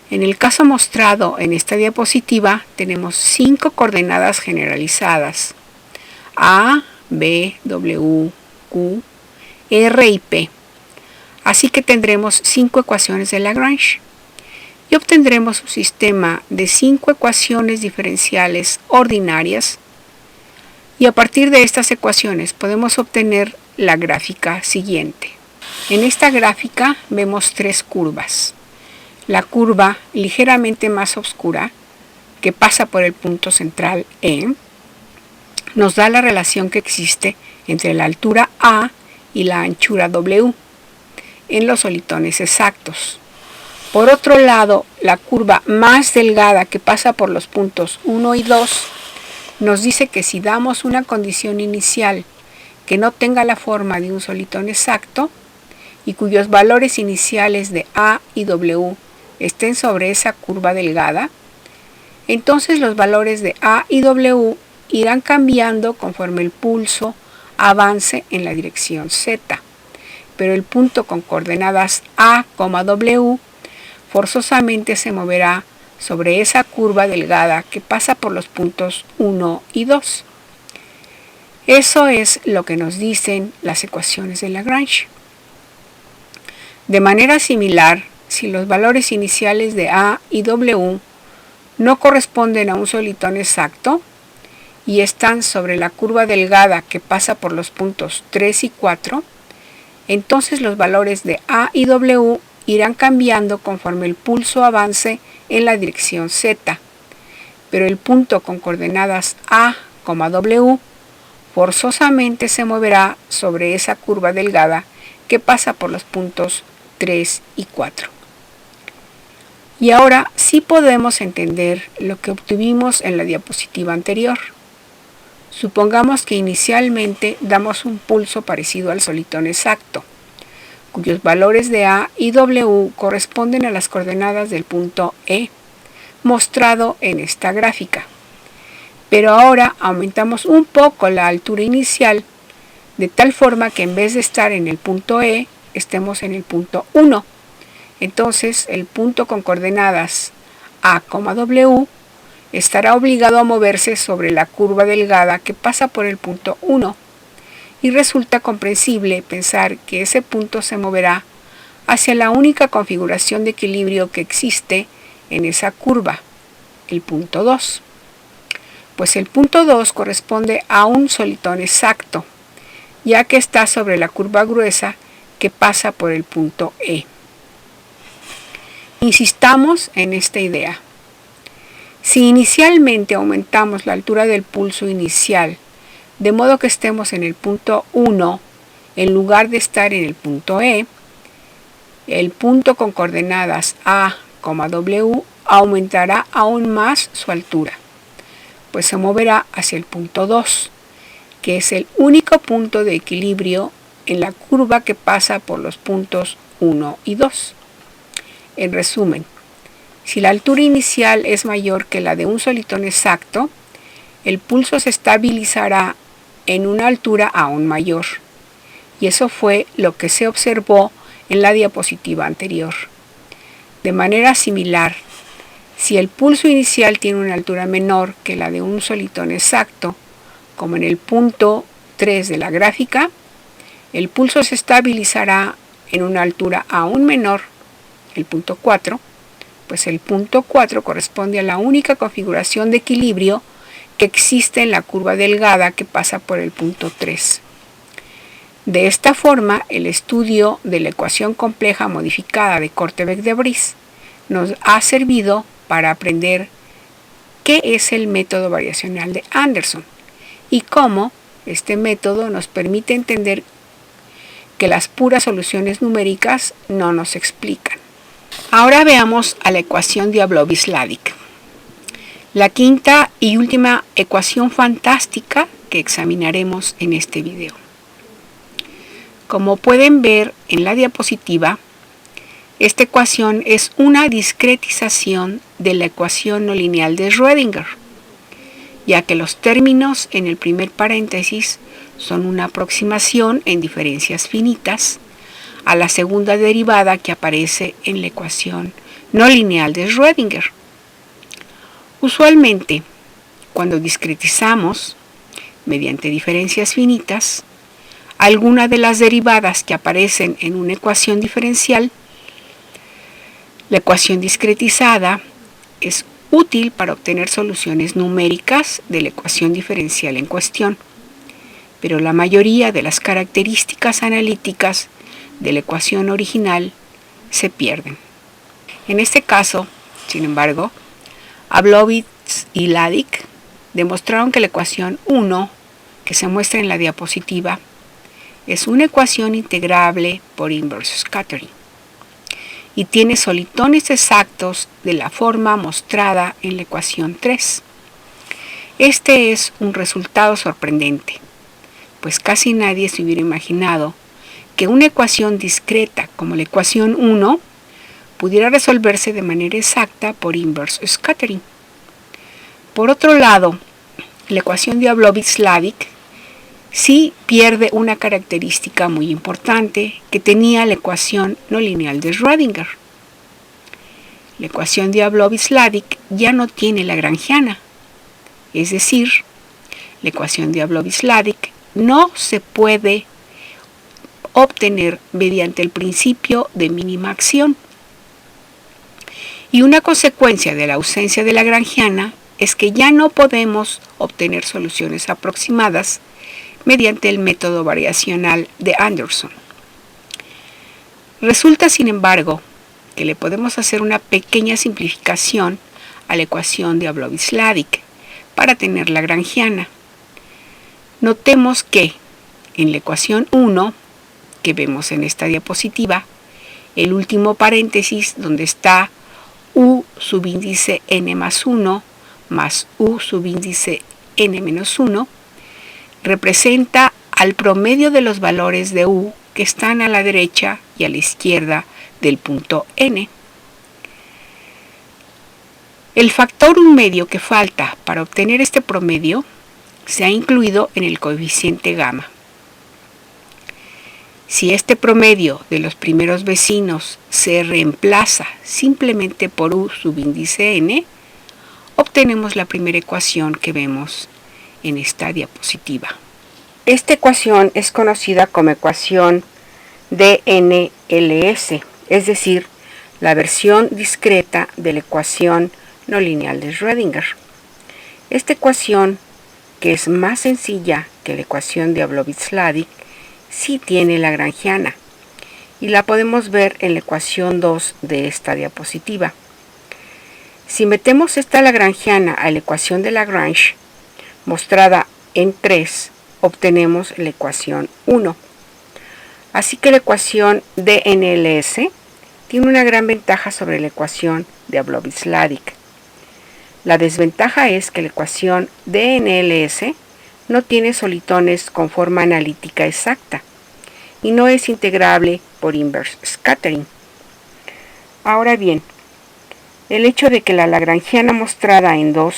[SPEAKER 1] En el caso mostrado en esta diapositiva tenemos 5 coordenadas generalizadas: A, B, W, Q, R y P. Así que tendremos 5 ecuaciones de Lagrange y obtendremos un sistema de 5 ecuaciones diferenciales ordinarias, y a partir de estas ecuaciones podemos obtener la gráfica siguiente. En esta gráfica vemos 3 curvas. La curva ligeramente más oscura, que pasa por el punto central E, nos da la relación que existe entre la altura A y la anchura W en los solitones exactos. Por otro lado, la curva más delgada, que pasa por los puntos 1 y 2, nos dice que si damos una condición inicial que no tenga la forma de un solitón exacto y cuyos valores iniciales de A y W estén sobre esa curva delgada, entonces los valores de A y W irán cambiando conforme el pulso avance en la dirección Z, pero el punto con coordenadas A, W forzosamente se moverá sobre esa curva delgada que pasa por los puntos 1 y 2. Eso es lo que nos dicen las ecuaciones de Lagrange. De manera similar, si los valores iniciales de A y W no corresponden a un solitón exacto y están sobre la curva delgada que pasa por los puntos 3 y 4, entonces los valores de A y W irán cambiando conforme el pulso avance en la dirección Z, pero el punto con coordenadas A, W forzosamente se moverá sobre esa curva delgada que pasa por los puntos 3 y 4. Y ahora sí podemos entender lo que obtuvimos en la diapositiva anterior. Supongamos que inicialmente damos un pulso parecido al solitón exacto, cuyos valores de A y W corresponden a las coordenadas del punto E, mostrado en esta gráfica. Pero ahora aumentamos un poco la altura inicial, de tal forma que en vez de estar en el punto E, estemos en el punto 1. Entonces el punto con coordenadas A, W estará obligado a moverse sobre la curva delgada que pasa por el punto 1, y resulta comprensible pensar que ese punto se moverá hacia la única configuración de equilibrio que existe en esa curva, el punto 2. Pues el punto 2 corresponde a un solitón exacto, ya que está sobre la curva gruesa que pasa por el punto E. Insistamos en esta idea. Si inicialmente aumentamos la altura del pulso inicial, de modo que estemos en el punto 1 en lugar de estar en el punto E, el punto con coordenadas A, W aumentará aún más su altura, pues se moverá hacia el punto 2, que es el único punto de equilibrio en la curva que pasa por los puntos 1 y 2. En resumen, si la altura inicial es mayor que la de un solitón exacto, el pulso se estabilizará en una altura aún mayor. Y eso fue lo que se observó en la diapositiva anterior. De manera similar, si el pulso inicial tiene una altura menor que la de un solitón exacto, como en el punto 3 de la gráfica, el pulso se estabilizará en una altura aún menor, el punto 4, pues el punto 4 corresponde a la única configuración de equilibrio que existe en la curva delgada que pasa por el punto 3. De esta forma, el estudio de la ecuación compleja modificada de Korteweg-de Vries nos ha servido para aprender qué es el método variacional de Anderson y cómo este método nos permite entender que las puras soluciones numéricas no nos explican. Ahora veamos a la ecuación Diablov-Slavic, la quinta y última ecuación fantástica que examinaremos en este video. Como pueden ver en la diapositiva, Esta ecuación es una discretización de la ecuación no lineal de Schrödinger, ya que los términos en el primer paréntesis son una aproximación en diferencias finitas a la segunda derivada que aparece en la ecuación no lineal de Schrödinger. Usualmente, cuando discretizamos mediante diferencias finitas, alguna de las derivadas que aparecen en una ecuación diferencial, la ecuación discretizada es útil para obtener soluciones numéricas de la ecuación diferencial en cuestión, pero la mayoría de las características analíticas de la ecuación original se pierden. En este caso, sin embargo, Ablovitz y Ladik demostraron que la ecuación 1, que se muestra en la diapositiva, es una ecuación integrable por inverse scattering y tiene solitones exactos de la forma mostrada en la ecuación 3. Este es un resultado sorprendente, pues casi nadie se hubiera imaginado que una ecuación discreta como la ecuación 1 pudiera resolverse de manera exacta por inverse scattering. Por otro lado, la ecuación de Ablovitz-Ladik sí pierde una característica muy importante que tenía la ecuación no lineal de Schrödinger. La ecuación de Ablovitz-Ladik ya no tiene lagrangiana, es decir, la ecuación de Ablovitz-Ladik no se puede obtener mediante el principio de mínima acción. Y una consecuencia de la ausencia de lagrangiana es que ya no podemos obtener soluciones aproximadas mediante el método variacional de Anderson. Resulta, sin embargo, que le podemos hacer una pequeña simplificación a la ecuación de Ablovitz-Ladik para tener lagrangiana. Notemos que en la ecuación 1, que vemos en esta diapositiva, el último paréntesis donde está u subíndice n más 1 más u subíndice n menos 1, representa al promedio de los valores de u que están a la derecha y a la izquierda del punto n. El factor 1 medio que falta para obtener este promedio se ha incluido en el coeficiente gamma. Si este promedio de los primeros vecinos se reemplaza simplemente por u subíndice n, obtenemos la primera ecuación que vemos en esta diapositiva. Esta ecuación es conocida como ecuación DNLS, es decir, la versión discreta de la ecuación no lineal de Schrödinger. Esta ecuación, que es más sencilla que la ecuación de Ablovitz-Ladik, sí tiene lagrangiana y la podemos ver en la ecuación 2 de esta diapositiva. Si metemos esta lagrangiana a la ecuación de Lagrange, mostrada en 3, obtenemos la ecuación 1. Así que la ecuación de NLS tiene una gran ventaja sobre la ecuación de Ablovitz-Ladik. La desventaja es que la ecuación de NLS no tiene solitones con forma analítica exacta y no es integrable por inverse scattering. Ahora bien, el hecho de que la lagrangiana mostrada en 2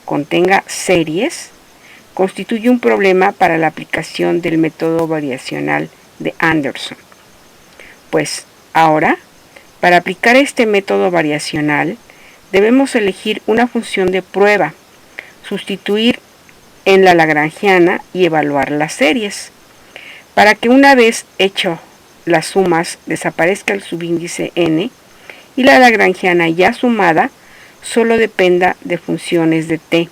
[SPEAKER 1] contenga series constituye un problema para la aplicación del método variacional de Anderson. Pues ahora, para aplicar este método variacional, debemos elegir una función de prueba, sustituir en la lagrangiana y evaluar las series, para que una vez hecho las sumas desaparezca el subíndice n y la lagrangiana ya sumada solo dependa de funciones de t,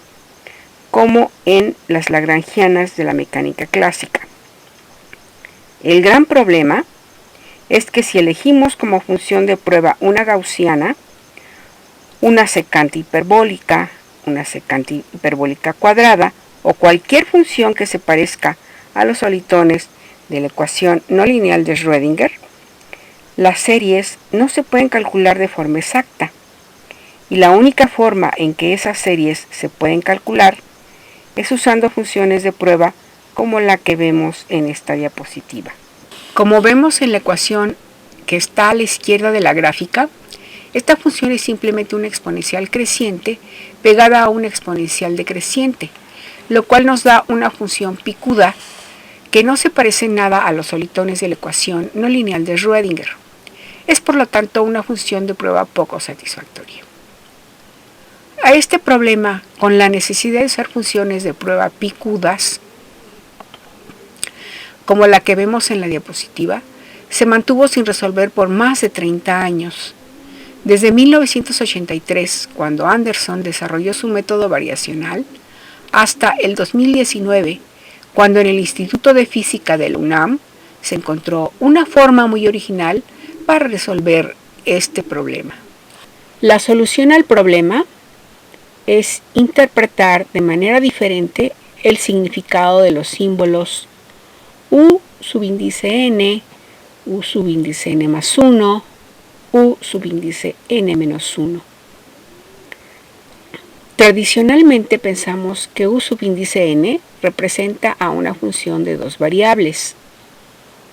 [SPEAKER 1] como en las lagrangianas de la mecánica clásica. El gran problema es que si elegimos como función de prueba una gaussiana, una secante hiperbólica, una secante hiperbólica cuadrada o cualquier función que se parezca a los solitones de la ecuación no lineal de Schrödinger, las series no se pueden calcular de forma exacta, y la única forma en que esas series se pueden calcular es usando funciones de prueba como la que vemos en esta diapositiva. Como vemos en la ecuación que está a la izquierda de la gráfica, esta función es simplemente una exponencial creciente pegada a una exponencial decreciente, lo cual nos da una función picuda que no se parece en nada a los solitones de la ecuación no lineal de Schrödinger. Es por lo tanto una función de prueba poco satisfactoria. A este problema, con la necesidad de usar funciones de prueba picudas, como la que vemos en la diapositiva, se mantuvo sin resolver por más de 30 años. Desde 1983, cuando Anderson desarrolló su método variacional, hasta el 2019, cuando en el Instituto de Física de la UNAM se encontró una forma muy original para resolver este problema. La solución al problema es interpretar de manera diferente el significado de los símbolos U subíndice n, U subíndice n más 1, U subíndice n menos 1. Tradicionalmente pensamos que U subíndice n representa a una función de dos variables,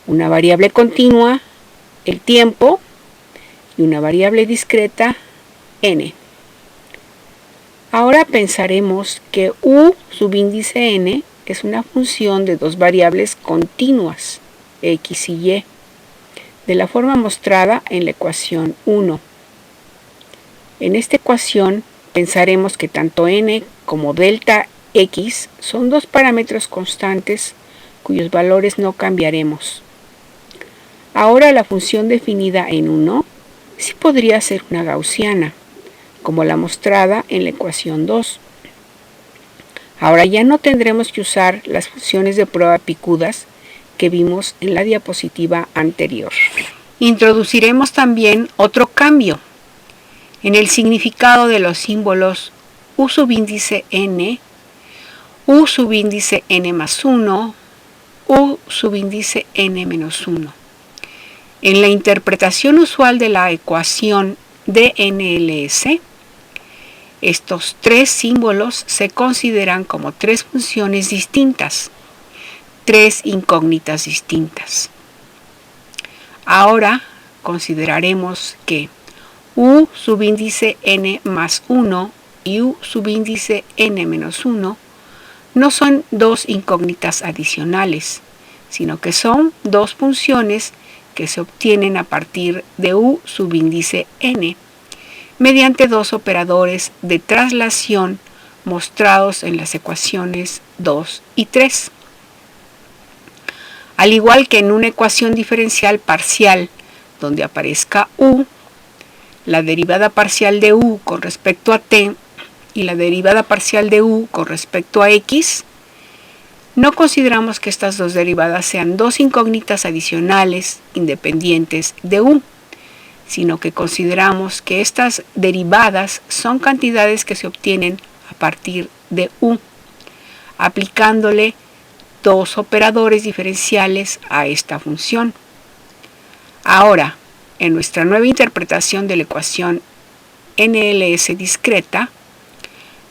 [SPEAKER 1] una variable continua, el tiempo, y una variable discreta, n. Ahora pensaremos que U subíndice n es una función de dos variables continuas, x y y, de la forma mostrada en la ecuación 1. En esta ecuación pensaremos que tanto n como delta x son dos parámetros constantes cuyos valores no cambiaremos. Ahora la función definida en 1 sí podría ser una gaussiana, como la mostrada en la ecuación 2. Ahora ya no tendremos que usar las funciones de prueba picudas que vimos en la diapositiva anterior. Introduciremos también otro cambio en el significado de los símbolos U subíndice n, U subíndice n más 1, U subíndice n menos 1. En la interpretación usual de la ecuación de NLS, estos tres símbolos se consideran como tres funciones distintas, tres incógnitas distintas. Ahora consideraremos que U subíndice n más 1 y U subíndice n menos 1 no son dos incógnitas adicionales, sino que son dos funciones que se obtienen a partir de U subíndice n, mediante dos operadores de traslación mostrados en las ecuaciones 2 y 3. Al igual que en una ecuación diferencial parcial donde aparezca U, la derivada parcial de U con respecto a t y la derivada parcial de U con respecto a x, no consideramos que estas dos derivadas sean dos incógnitas adicionales independientes de U, sino que consideramos que estas derivadas son cantidades que se obtienen a partir de U, aplicándole dos operadores diferenciales a esta función. Ahora, en nuestra nueva interpretación de la ecuación NLS discreta,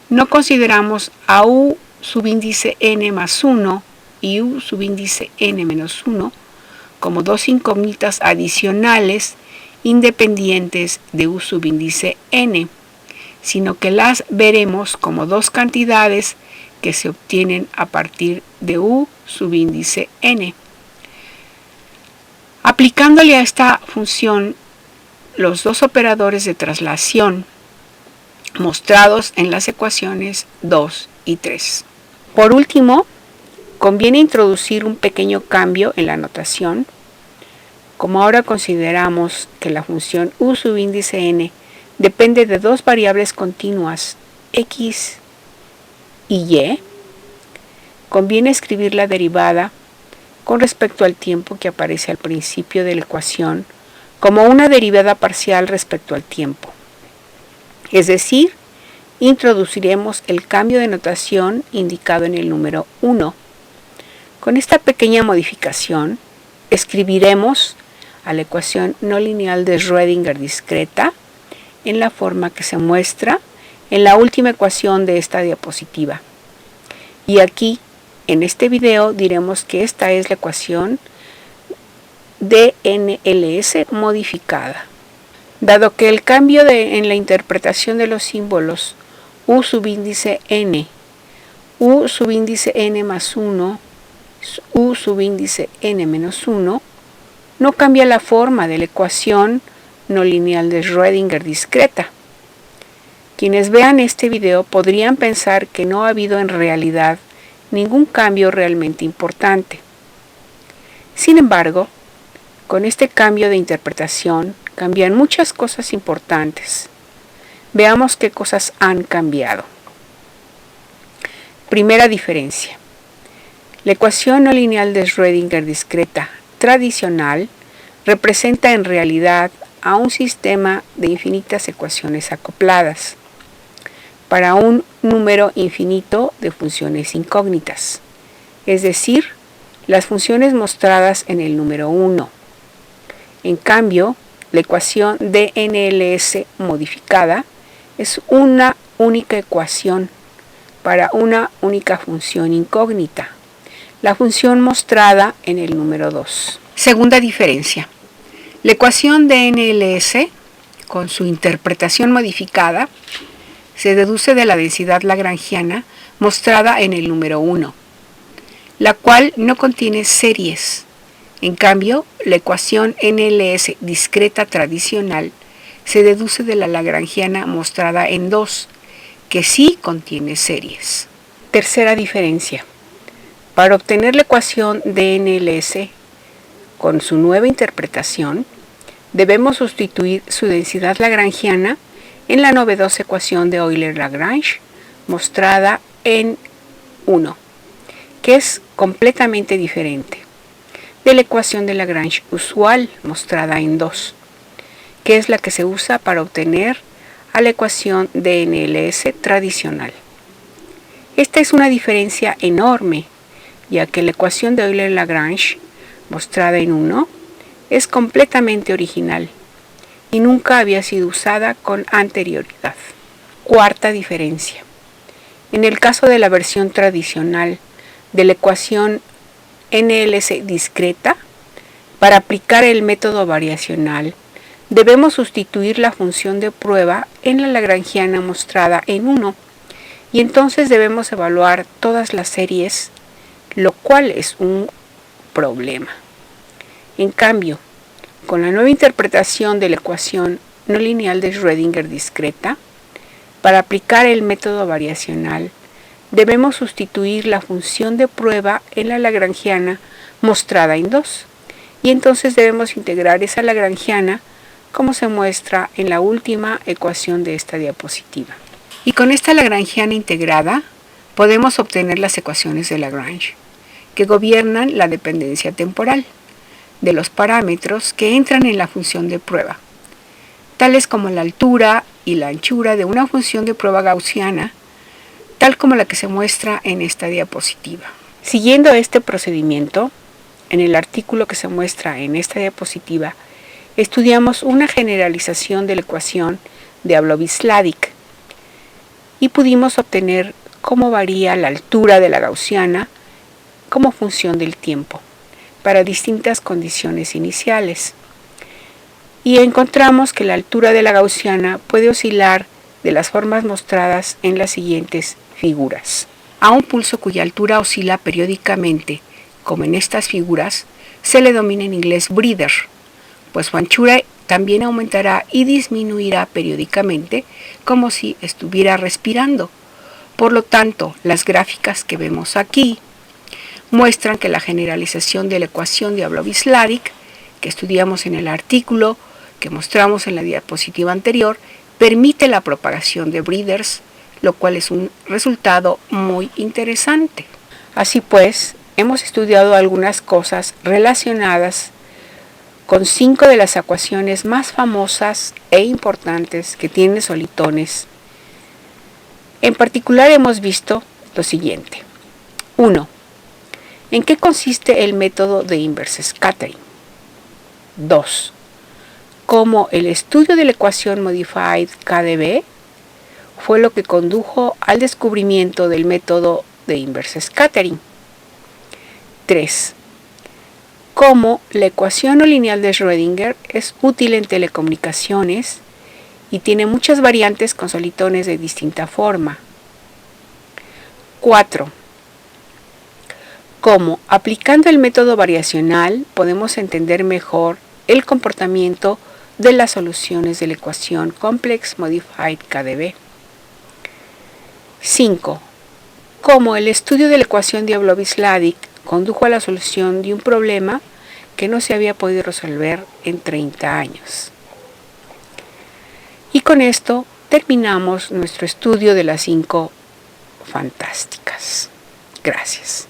[SPEAKER 1] no consideramos a U subíndice n más 1 y U subíndice n menos 1 como dos incógnitas adicionales independientes de U subíndice n, sino que las veremos como dos cantidades que se obtienen a partir de U subíndice n. Aplicándole a esta función los dos operadores de traslación mostrados en las ecuaciones 2 y 3. Por último, conviene introducir un pequeño cambio en la notación. Como ahora consideramos que la función U subíndice n depende de dos variables continuas, x y y, conviene escribir la derivada con respecto al tiempo que aparece al principio de la ecuación como una derivada parcial respecto al tiempo. Es decir, introduciremos el cambio de notación indicado en el número 1. Con esta pequeña modificación, escribiremos a la ecuación no lineal de Schrödinger discreta en la forma que se muestra en la última ecuación de esta diapositiva. Y aquí, en este video, diremos que esta es la ecuación DNLS modificada. Dado que el cambio en la interpretación de los símbolos U subíndice n, U subíndice n más 1, U subíndice n menos 1, no cambia la forma de la ecuación no lineal de Schrödinger discreta. Quienes vean este video podrían pensar que no ha habido en realidad ningún cambio realmente importante. Sin embargo, con este cambio de interpretación cambian muchas cosas importantes. Veamos qué cosas han cambiado. Primera diferencia. La ecuación no lineal de Schrödinger discreta tradicional representa en realidad a un sistema de infinitas ecuaciones acopladas para un número infinito de funciones incógnitas, es decir, las funciones mostradas en el número 1. En cambio, la ecuación DNLS modificada es una única ecuación para una única función incógnita, la función mostrada en el número 2. Segunda diferencia. La ecuación DNLS, con su interpretación modificada, se deduce de la densidad lagrangiana mostrada en el número 1, la cual no contiene series. En cambio, la ecuación NLS discreta tradicional se deduce de la lagrangiana mostrada en 2, que sí contiene series. Tercera diferencia. Para obtener la ecuación DNLS con su nueva interpretación, debemos sustituir su densidad lagrangiana en la novedosa ecuación de Euler-Lagrange mostrada en 1, que es completamente diferente de la ecuación de Lagrange usual mostrada en 2, que es la que se usa para obtener a la ecuación DNLS tradicional. Esta es una diferencia enorme, ya que la ecuación de Euler-Lagrange mostrada en 1 es completamente original y nunca había sido usada con anterioridad. Cuarta diferencia. En el caso de la versión tradicional de la ecuación NLS discreta, para aplicar el método variacional, debemos sustituir la función de prueba en la lagrangiana mostrada en 1, y entonces debemos evaluar todas las series, lo cual es un problema. En cambio, con la nueva interpretación de la ecuación no lineal de Schrödinger discreta, para aplicar el método variacional, debemos sustituir la función de prueba en la lagrangiana mostrada en 2, y entonces debemos integrar esa lagrangiana como se muestra en la última ecuación de esta diapositiva. Y con esta lagrangiana integrada, podemos obtener las ecuaciones de Lagrange, que gobiernan la dependencia temporal de los parámetros que entran en la función de prueba, tales como la altura y la anchura de una función de prueba gaussiana, tal como la que se muestra en esta diapositiva. Siguiendo este procedimiento, en el artículo que se muestra en esta diapositiva, estudiamos una generalización de la ecuación de Ablovis-Vladyk y pudimos obtener cómo varía la altura de la gaussiana como función del tiempo para distintas condiciones iniciales. Y encontramos que la altura de la gaussiana puede oscilar de las formas mostradas en las siguientes figuras. A un pulso cuya altura oscila periódicamente, como en estas figuras, se le denomina en inglés breather, pues su anchura también aumentará y disminuirá periódicamente, como si estuviera respirando. Por lo tanto, las gráficas que vemos aquí muestran que la generalización de la ecuación de Ablovis-Vladyk, que estudiamos en el artículo que mostramos en la diapositiva anterior, permite la propagación de breathers, lo cual es un resultado muy interesante. Así pues, hemos estudiado algunas cosas relacionadas con 5 de las ecuaciones más famosas e importantes que tienen solitones. En particular hemos visto lo siguiente. 1. ¿En qué consiste el método de inverse scattering? 2. Cómo el estudio de la ecuación modified KdV fue lo que condujo al descubrimiento del método de inverse scattering. 3. cómo la ecuación no lineal de Schrödinger es útil en telecomunicaciones y tiene muchas variantes con solitones de distinta forma. 4. Cómo, aplicando el método variacional, podemos entender mejor el comportamiento de las soluciones de la ecuación Complex Modified KdV. 5. Cómo el estudio de la ecuación Diablov-Sladich condujo a la solución de un problema que no se había podido resolver en 30 años. Y con esto terminamos nuestro estudio de las 5 fantásticas. Gracias.